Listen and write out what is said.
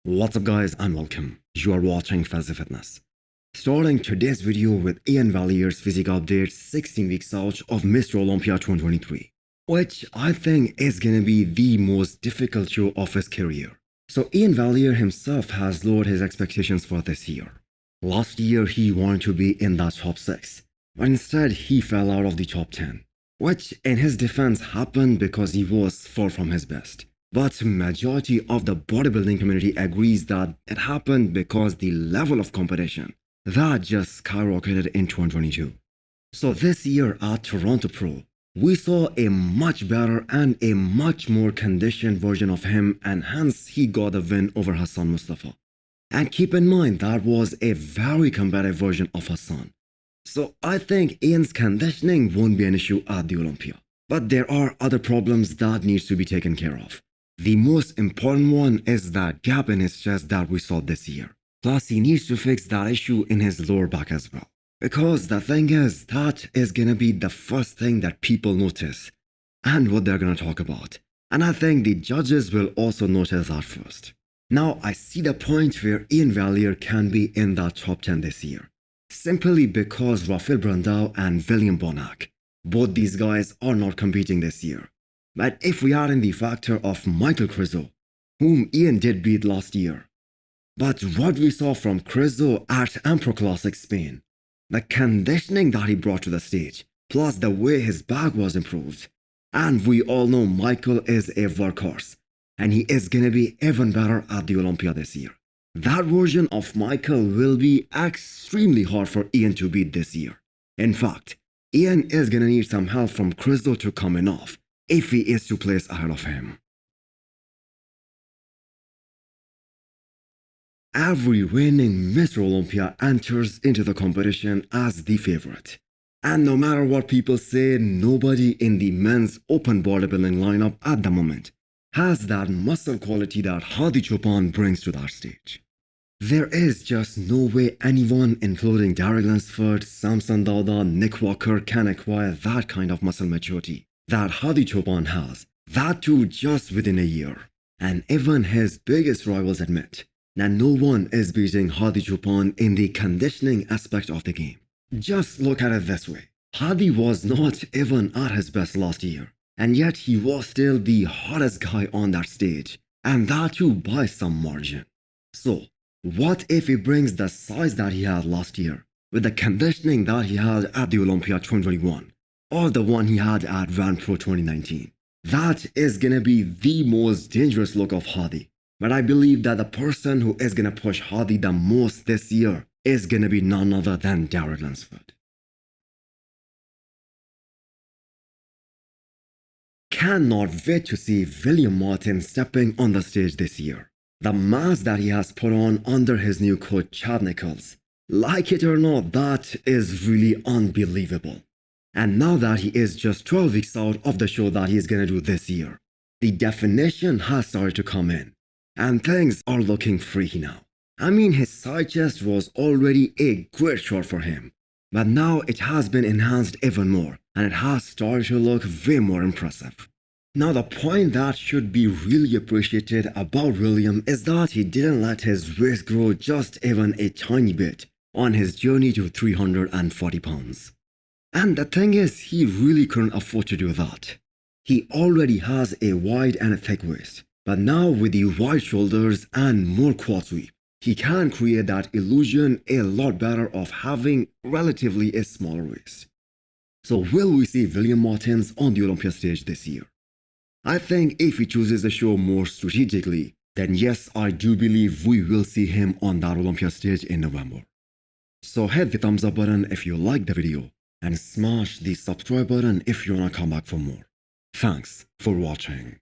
What's up guys and welcome. You are watching Fazi Fitness. Starting today's video with Iain Valliere's physique update 16 weeks out of Mr. Olympia 2023, which I think is gonna be the most difficult show of his career. So Iain Valliere himself has lowered his expectations for this year. Last year he wanted to be in that top 6, but instead he fell out of the top 10, which in his defense happened because he was far from his best. But majority of the bodybuilding community agrees that it happened because the level of competition that just skyrocketed in 2022. So this year at Toronto Pro, we saw a much better and a much more conditioned version of him, and hence he got a win over Hassan Mustafa. And keep in mind that was a very competitive version of Hassan. So I think Iain's conditioning won't be an issue at the Olympia. But there are other problems that needs to be taken care of. The most important one is that gap in his chest that we saw this year. Plus he needs to fix that issue in his lower back as well. Because the thing is, that is gonna be the first thing that people notice and what they're gonna talk about. And I think the judges will also notice that first. Now I see the point where Iain Valliere can be in that top 10 this year. Simply because Rafael Brandao and William Bonac, both these guys are not competing this year. But if we add in the factor of Michal Krizo, whom Iain did beat last year. But what we saw from Krizo at Emperor Classic Spain, the conditioning that he brought to the stage, plus the way his back was improved. And we all know Michal is a workhorse, and he is gonna be even better at the Olympia this year. That version of Michal will be extremely hard for Iain to beat this year. In fact, Iain is gonna need some help from Krizo to come in off, if he is to place ahead of him. Every reigning Mr. Olympia enters into the competition as the favorite. And no matter what people say, nobody in the men's open bodybuilding lineup at the moment has that muscle quality that Hadi Choopan brings to that stage. There is just no way anyone, including Derek Lunsford, Samson Dauda, Nick Walker, can acquire that kind of muscle maturity that Hadi Choopan has, that too just within a year. And even his biggest rivals admit that no one is beating Hadi Choopan in the conditioning aspect of the game. Just look at it this way. Hadi was not even at his best last year, and yet he was still the hottest guy on that stage, and that too by some margin. So, what if he brings the size that he had last year with the conditioning that he had at the Olympia 2021? Or the one he had at Van Pro 2019. That is gonna be the most dangerous look of Hadi. But I believe that the person who is gonna push Hadi the most this year is gonna be none other than Derek Lunsford. Cannot wait to see William Martin stepping on the stage this year. The mask that he has put on under his new coach Chad Nichols, like it or not, that is really unbelievable. And now that he is just 12 weeks out of the show that he's gonna do this year, the definition has started to come in, and things are looking freaky now. I mean, his side chest was already a great shot for him, but now it has been enhanced even more, and it has started to look way more impressive. Now the point that should be really appreciated about William is that he didn't let his waist grow just even a tiny bit on his journey to 340 pounds. And the thing is, he really couldn't afford to do that. He already has a wide and a thick waist, but now with the wide shoulders and more quad sweep, he can create that illusion a lot better of having relatively a smaller waist. So will we see William Martins on the Olympia stage this year? I think if he chooses the show more strategically, then yes, I do believe we will see him on that Olympia stage in November. So hit the thumbs up button if you liked the video, and smash the subscribe button if you wanna come back for more. Thanks for watching.